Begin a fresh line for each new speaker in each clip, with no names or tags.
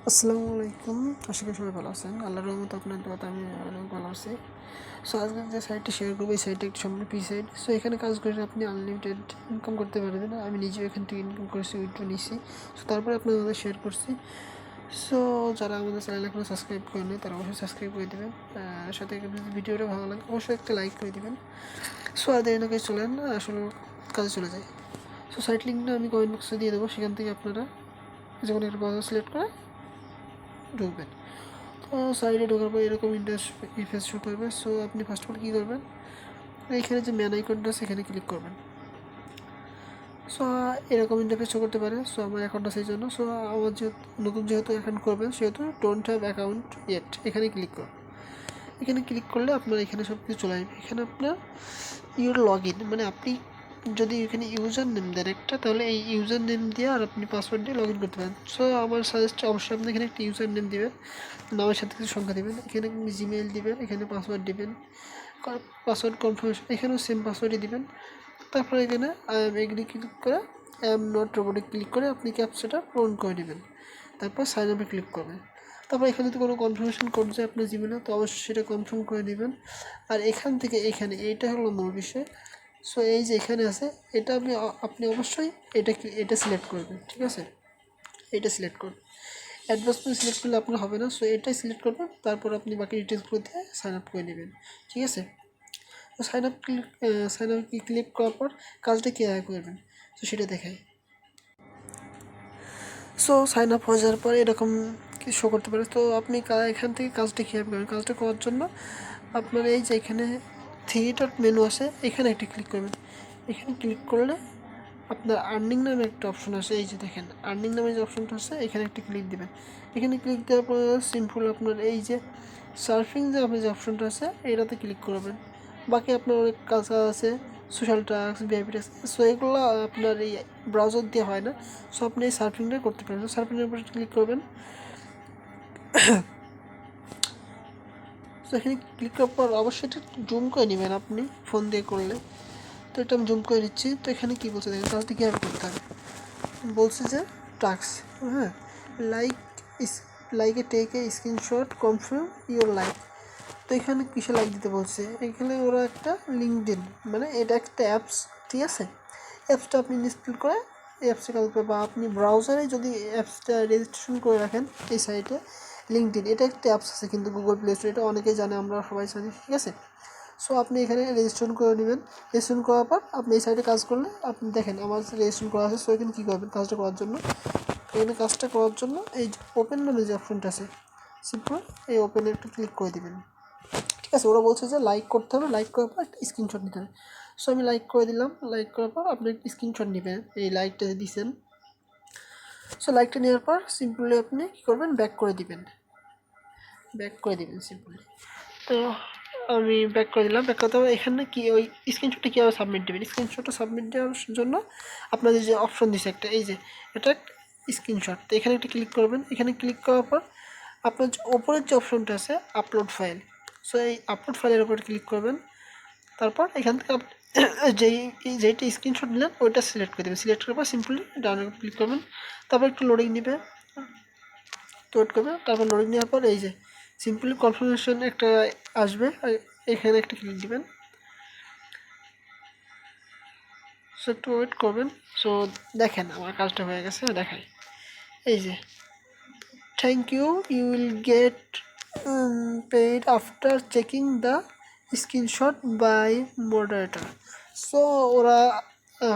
আসসালামু আলাইকুম। আশা করি সবাই ভালো আছেন। আল্লাহর রহমতে আপনার দোয়াতে আমি অনেক ভালো আছি। সো আজকে যে সাইটটি শেয়ার করবো, এই সাইটটা একটি সম্পূর্ণ ফ্রি সাইট। সো এখানে কাজ করে আপনি আনলিমিটেড ইনকাম করতে পারবেন। আমি নিজেও এখান থেকে ইনকাম করেছি, উইথড্র নিয়েছি। সো তারপরে আপনাদের শেয়ার করছি। সো যারা আমাদের চ্যানেল এখনো সাবস্ক্রাইব করেনি তারা অবশ্যই সাবস্ক্রাইব করে দেবেন। সাথে যদি ভিডিওটা ভালো লাগে অবশ্যই একটা লাইক করে দেবেন। সো আর দেরি না করে চলেন আসলে কাজে চলে যায়। সো সাইট লিঙ্কটা আমি কমেন্ট বক্সে দিয়ে দেবো, সেখান থেকে আপনারা যে কোনো একটা ব্রাউজার সিলেক্ট করে ঢুকবেন। তো সাইডে ঢোকার পর এরকম ইন্টারফেস শো করবে। সো আপনি ফার্স্ট অফ অল কী করবেন, এইখানে যে ম্যান আইকনটা আছে এখানে ক্লিক করবেন। সো এরকম ইন্টারফেস শো করতে পারে। সো আমার অ্যাকাউন্টটা সেই জন্য। সো আমার যেহেতু অ্যাকাউন্ট করবেন সেহেতু ডোন্ট হ্যাভ অ্যাকাউন্ট ইয়েট এখানে ক্লিক করুন। এখানে ক্লিক করলে আপনার এখানে সব কিছু চলে আসবে। এখানে আপনার ইউর লগ ইন মানে আপনি যদি এখানে ইউজার নেম দেন একটা, তাহলে এই ইউজার নেম দিয়ে আর আপনি পাসওয়ার্ড দিয়ে লগ ইন করতে পারেন। সো আমার সাজেস্ট অবশ্যই আপনি এখানে একটা ইউজার নেম দেবেন, নামের সাথে কিছু সংখ্যা দেবেন, এখানে জিমেইল দিবেন, এখানে পাসওয়ার্ড দিবেন, পাসওয়ার্ড কনফার্মেশন এখানেও সেম পাসওয়ার্ডই দিবেন। তারপরে এখানে আই এম এগ্রি ক্লিক করে I am not robotic click করে আপনি ক্যাপচাটা পূরণ করে নেবেন। তারপর সাইন আপে ক্লিক করবেন। তারপর এখানে যদি কোনো কনফার্মেশন কোড যায় আপনার জিমেলে, তো অবশ্যই সেটা কনফার্ম করে নেবেন। আর এখান থেকে এখানে এইটা হলো মূল বিষয়। সো এই যে এখানে আছে এটা আপনি অবশ্যই এটা সিলেক্ট করবেন, ঠিক আছে? এটা সিলেক্ট করুন। অ্যাডভান্সমেন্ট সিলেক্ট করলে আপনার হবে না। সো এটাই সিলেক্ট করবেন, তারপর আপনি বাকি ডিটেলসগুলো দিয়ে সাইন আপ করে নেবেন, ঠিক আছে? তো সাইন আপ ক্লিক করার পর কাজটা কীভাবে করবেন তো সেটা দেখাই। সো সাইন আপ হয়ে যাওয়ার পর এরকম শো করতে পারে। তো আপনি এখান থেকে কাজটা কীভাবে করবেন, কাজটা করার জন্য আপনার এই যে এখানে থ্রি ডট মেনু আছে এখানে একটা ক্লিক করবেন। এখানে ক্লিক করলে আপনার আর্নিং নামে একটা অপশন আছে, এই যে দেখেন আর্নিং নামে যে অপশনটা আছে এখানে একটা ক্লিক দেবেন। এখানে ক্লিক দেওয়ার পর সিম্পল আপনার এই যে সার্ফিং যে আপনি যে অপশনটা আছে এটাতে ক্লিক করবেন। বাকি আপনার অনেক কাজ আছে, social task, VIP task. So এগুলো আপনার এই ব্রাউজার দিয়ে হয় না। সো আপনি এই সার্ফিংটা করতে পারেন। সার্ফিংয়ের উপর ক্লিক করবেন। তো এখানে ক্লিক করার পর অবশ্যই এটা জুম করে নেবেন আপনি ফোন দিয়ে করলে। তো এটা আমি জুম করে নিচ্ছি। তো এখানে কী বলছে দেখেন কাজটি কীভাবে করতে হবে। বলছে যে টাস্ক, হ্যাঁ, লাইক ইস লাইকে take a screenshot confirm your like. তো এখানে কিসে লাইক দিতে বলছে, এখানে ওরা একটা লিঙ্কডইন মানে এটা একটা অ্যাপস, ঠিক আছে? অ্যাপসটা আপনি ইনস্টল করে এই অ্যাপসে কাজ করবে, বা আপনি ব্রাউজারে যদি অ্যাপসটা রেজিস্ট্রেশন করে রাখেন এই সাইটে লিঙ্কডইন, এটা একটা অ্যাপস আছে কিন্তু গুগল প্লে স্টোরে, এটা অনেকেই জানে, আমরা সবাই জানি, ঠিক আছে? সো আপনি এখানে রেজিস্ট্রেশন করে নেবেন। রেজিস্ট্রেশন করার পর আপনি এই সাইটে কাজ করলে আপনি দেখেন আমার রেজিস্ট্রেশন করা আছে। সো এখানে কী করবেন কাজটা করার জন্য, এখানে কাজটা করার জন্য এই যে ওপেন নামে যে অপশনটা আছে সিম্পল এই ওপেনে একটু ক্লিক করে দেবেন, ঠিক আছে? ওরা বলছে যে লাইক করতে হবে, লাইক করার পর একটা স্ক্রিনশট নিতে হবে। সো আমি লাইক করে দিলাম। লাইক করার পর আপনি একটা স্ক্রিনশট নেবেন এই লাইকটা দিয়েছেন। সো লাইকটা নেওয়ার পর সিম্পলি আপনি কী করবেন, ব্যাক করে দিবেন সিম্পলি। তো আমি ব্যাক করে দিলাম। ব্যাক করতে হবে এখানে কি ওই স্ক্রিনশটটা কীভাবে সাবমিট দেবেন, স্ক্রিনশটটা সাবমিট দেওয়ার জন্য আপনাদের যে অপশন দিচ্ছে একটা, এই যে এটা স্ক্রিনশট, তো এখানে একটা ক্লিক করবেন। এখানে ক্লিক করার পর আপনার যে ওপরের যে অপশনটা আছে আপলোড ফাইল, সো এই আপলোড ফাইলের উপর ক্লিক করবেন। তারপর এখান থেকে যেইটা স্ক্রিনশট নিলেন ওইটা সিলেক্ট করে দেবেন। সিলেক্ট করার পর সিম্পলি ডাউনলোড ক্লিক করবেন। তারপর একটু লোডিং নেবে, তো ওয়েট করবে। তারপর লোডিং নেওয়ার পর এই যে সিম্পলি কনফার্মেশন একটা আসবে, এখানে একটা ক্লিক দিবেন। সো একটু ওয়েট করবেন। সো দেখেন আমার কাজটা হয়ে গেছে, দেখাই এই যে thank you you will get paid after checking the screenshot by moderator. So ওরা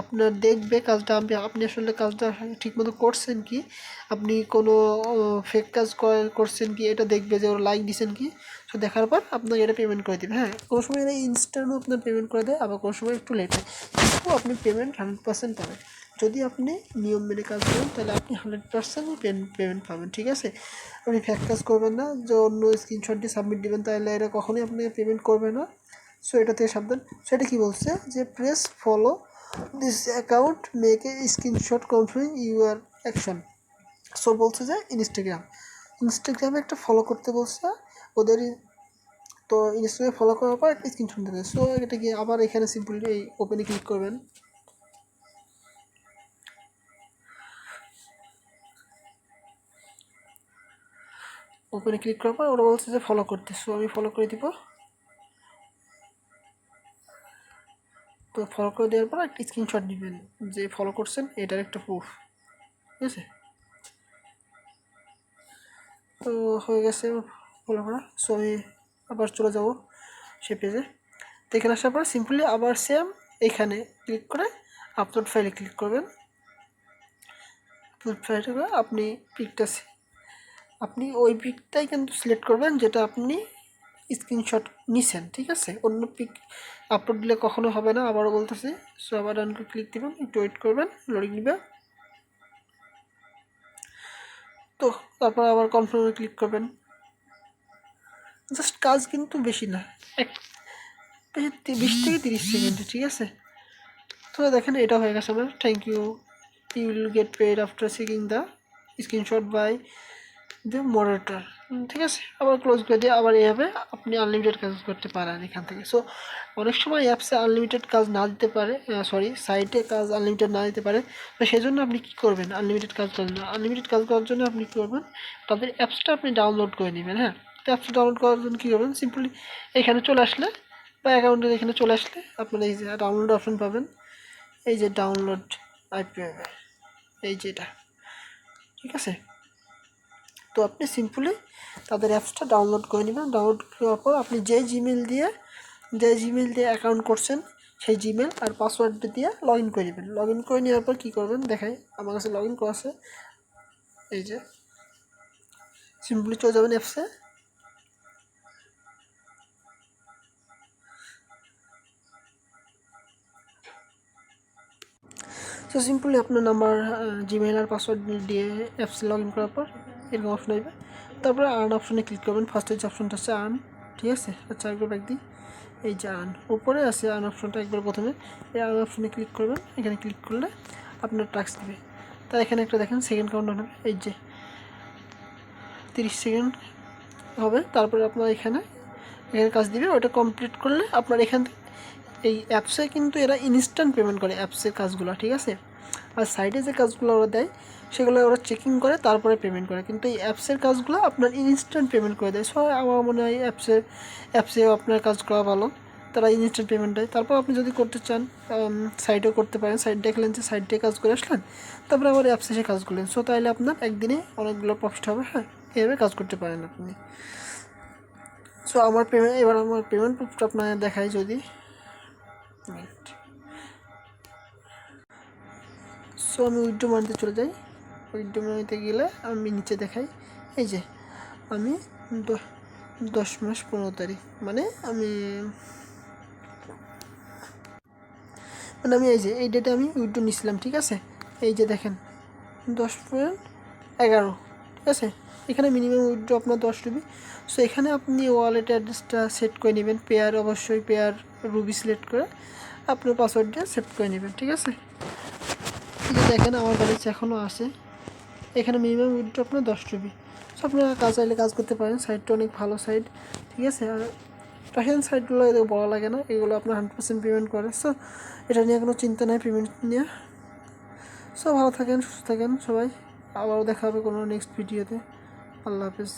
আপনার দেখবে কাজটা আপনি আসলে কাজটা ঠিকমতো করছেন কি, আপনি কোনো ফেক কাজ করছেন কি এটা দেখবে, যে ওরা লাইক দিচ্ছেন কি। সো দেখার পর আপনাকে এটা পেমেন্ট করে দেবে। হ্যাঁ, কোনো সময় এটা ইনস্ট্যান্টও আপনার পেমেন্ট করে দেয়, আবার কোনো সময় একটু লেট হয়, কিন্তু আপনি পেমেন্ট 100% পাবেন। যদি আপনি নিয়ম মেনে কাজ করেন তাহলে আপনি 100% পেমেন্ট পাবেন, ঠিক আছে? আপনি ফেক কাজ করবেন না, যে অন্য স্ক্রিনশট দিয়ে সাবমিট দেবেন, তাহলে এরা কখনোই আপনাকে পেমেন্ট করবে না। সো এটা থেকে সাবধান। সেটা কি বলছে যে press follow this account make a screenshot confirming your action. So বলছে যে ইনস্টাগ্রামে একটা ফলো করতে বলছে ওদের। তো ইনস্টাগ্রামে ফলো করার পর একটা স্ক্রিনশট দেবে। সো এটা গিয়ে আবার এখানে সিম্পলি এই ওপেনে ক্লিক করবেন। ওপেনে ক্লিক করার পর ওরা বলছে যে ফলো করতে, সো আমি ফলো করে দিব। তো ফলো করে দেওয়ার পর একটা স্ক্রিনশট দিবেন যে ফলো করছেন, এটার একটা প্রুফ, ঠিক আছে। তো হয়ে গেছে ফলো করা। সো আমি আবার চলে যাব সে পেজে। তো এখানে আসার পর সিম্পলি আবার সেম এখানে ক্লিক করে আপলোড ফাইলে ক্লিক করবেন। আপলোড ফাইলে করে আপনি ওই পিকটাই কিন্তু সিলেক্ট করবেন যেটা আপনি স্ক্রিনশট নিছেন, ঠিক আছে। অন্য পিক আপলোড দিলে কখনো হবে না, আবারও বলতেছি। সো আবার ডান ক্লিক দিবেন, একটু ওয়েট করবেন, লোডিং দিবে। তো তারপর আবার কনফার্মে ক্লিক করবেন। জাস্ট কাজ কিন্তু বেশি না, 20 থেকে 30 সেকেন্ডে, ঠিক আছে। তো দেখেন এটা হয়ে গেছে আমার। Thank you will get paid after checking the screenshot by the moderator, ঠিক আছে। আবার ক্লোজ করে দিয়ে আবার এইভাবে আপনি আনলিমিটেড কাজ করতে পারেন এখান থেকে। সো অনেক সময় অ্যাপসে আনলিমিটেড কাজ না দিতে পারে, সাইটে কাজ আনলিমিটেড না দিতে পারে। তো সেই জন্য আপনি কী করবেন, আনলিমিটেড কাজ করার জন্য আপনি কী করবেন, তাদের অ্যাপসটা আপনি ডাউনলোড করে নেবেন। হ্যাঁ, তো অ্যাপসটা ডাউনলোড করার জন্য কী করবেন, সিম্পলি এখানে চলে আসলে বা অ্যাকাউন্টের এখানে চলে আসলে আপনারা এই যে ডাউনলোড অপশন পাবেন, এই যে ডাউনলোড আইপি, এই যেটা, ঠিক আছে। তো আপনি সিম্পলি তাদের অ্যাপসটা ডাউনলোড করে নেবেন। ডাউনলোড করার পর আপনি যে জিমেল দিয়ে অ্যাকাউন্ট করছেন সেই জিমেল আর পাসওয়ার্ডটা দিয়ে লগ ইন করে নেবেন। লগ ইন করে নেওয়ার পর কী করবেন দেখাই, আমার কাছে লগ ইন করা আছে। এই যে সিম্পলি চলে যাবেন অ্যাপসে। সো সিম্পলি আপনার নাম্বার, জিমেল আর পাসওয়ার্ড দিয়ে অ্যাপসে লগ ইন করার পর এরকম অপশন আসবে। তারপরে আর্ন অপশনে ক্লিক করবেন। ফার্স্টে যে অপশনটা আছে আর্ন, ঠিক আছে। আচ্ছা একবার ব্যাক দিই, এই যে আর্ন উপরে আছে আর্ন অপশনটা, একবার প্রথমে এই আর্ন অপশনে ক্লিক করবেন। এখানে ক্লিক করলে আপনার টাস্ক দেবে। তাই এখানে একটা দেখেন সেকেন্ড কাউন্ট হবে, এই যে 30 সেকেন্ড হবে। তারপরে আপনার এখানে কাজ দিবে, ওটা কমপ্লিট করলে আপনার এখান থেকে এই অ্যাপসে কিন্তু এরা ইনস্ট্যান্ট পেমেন্ট করে অ্যাপসের কাজগুলো, ঠিক আছে। আর সাইডে যে কাজগুলো ওরা দেয় সেগুলো ওরা চেকিং করে তারপরে পেমেন্ট করে, কিন্তু এই অ্যাপসের কাজগুলো আপনার ইনস্ট্যান্ট পেমেন্ট করে দেয়। সো আমার মনে হয় অ্যাপসেও আপনার কাজ করা ভালো, তারা ইনস্ট্যান্ট পেমেন্ট দেয়। তারপর আপনি যদি করতে চান সাইডেও করতে পারেন, সাইড দেখলেন যে সাইড দিয়ে কাজ করে আসলেন, তারপরে আবার অ্যাপসে এসে কাজ করলেন। সো তাহলে আপনার একদিনে অনেকগুলো প্রফিট হবে। হ্যাঁ, এভাবে কাজ করতে পারেন আপনি। সো আমার পেমেন্ট প্রুফটা আপনার দেখাই যদি। সো আমি উইথড্র মানিতে চলে যাই। উইথড্র মানিতে গেলে আমি নিচে দেখাই, এই যে আমি 10 মাস 15 তারিখ মানে আমি এই যে এই ডেটে আমি উইথড্র নিয়েছিলাম, ঠিক আছে। এই যে দেখেন 10.11, ঠিক আছে। এখানে মিনিমাম উইথড্র আপনার 10 রুবি। সো এখানে আপনি ওয়ালেট অ্যাড্রেসটা সেট করে নেবেন, অবশ্যই পেয়ার রুবি সিলেক্ট করে আপনার পাসওয়ার্ড দিয়ে সেট করে নেবেন, ঠিক আছে। দেখেন আমার ব্যালেন্স এখনও আছে। এখানে মিনিমাম উইথড্র আপনার 10 রুপি। সো আপনারা চাইলে কাজ করতে পারেন। সাইটটা অনেক ভালো সাইট, ঠিক আছে। আর রাশিয়ান সাইটগুলো এদের বলা লাগে না, এগুলো আপনার 100% পেমেন্ট করে। সো এটা নিয়ে কোনো চিন্তা নেই পেমেন্ট নিয়ে। সো ভালো থাকেন, সুস্থ থাকেন সবাই। আবারও দেখা হবে কোনো নেক্সট ভিডিওতে। আল্লাহ হাফেজ।